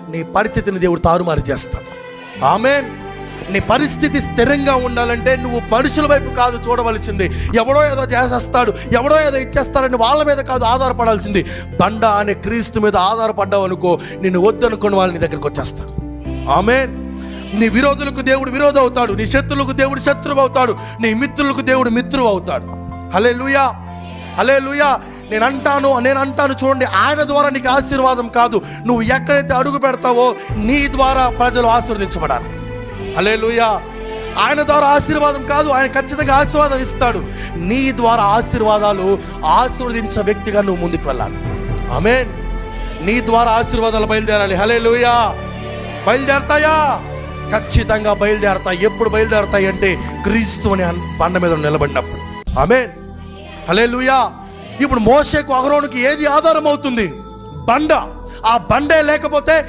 నీ పరిస్థితిని దేవుడు తారుమారు చేస్తాడు. ఆమేన్. నీ పరిస్థితి స్థిరంగా ఉండాలంటే నువ్వు మనుషుల వైపు కాదు చూడవలసింది. ఎవడో ఏదో చేసేస్తాడు, ఎవడో ఏదో ఇచ్చేస్తాడని వాళ్ళ మీద కాదు ఆధారపడాల్సింది. బండ అనే క్రీస్తు మీద ఆధారపడ్డావు అనుకో, నిన్ను వద్దనుకుని వాళ్ళు నీ దగ్గరికి వచ్చేస్తారు. ఆమేన్. నీ విరోధులకు దేవుడు విరోధి అవుతాడు, నీ శత్రువులకు దేవుడు శత్రువు అవుతాడు, నీ మిత్రులకు దేవుడు మిత్రువు అవుతాడు. హల్లెలూయా, హల్లెలూయా. నేను అంటాను చూడండి, ఆయన ద్వారా నీకు ఆశీర్వాదం కాదు, నువ్వు ఎక్కడైతే అడుగు పెడతావో నీ ద్వారా ప్రజలు ఆశీర్వదించబడాలి. హల్లెలూయా. ఆయన ద్వారా ఆశీర్వాదం కాదు, ఆయన ఖచ్చితంగా ఆశీర్వాదం ఇస్తాడు. నీ ద్వారా ఆశీర్వాదాలు ఆశీర్వదించే వ్యక్తిగా నువ్వు ముందుకు వెళ్ళాలి. ఆమేన్. నీ ద్వారా ఆశీర్వాదాలు బయలుదేరాలి. హల్లెలూయా. బయలుదేరతాయా? ఖచ్చితంగా బయలుదేరతాయి. ఎప్పుడు బయలుదేరతాయి అంటే క్రీస్తు అనే బండ మీద నిలబడినప్పుడు. ఆమేన్. హల్లెలూయా. ఇప్పుడు మోషేకు అహరోనుకి ఏది ఆధారం అవుతుంది? బండ. ఆ బండే లేకపోతే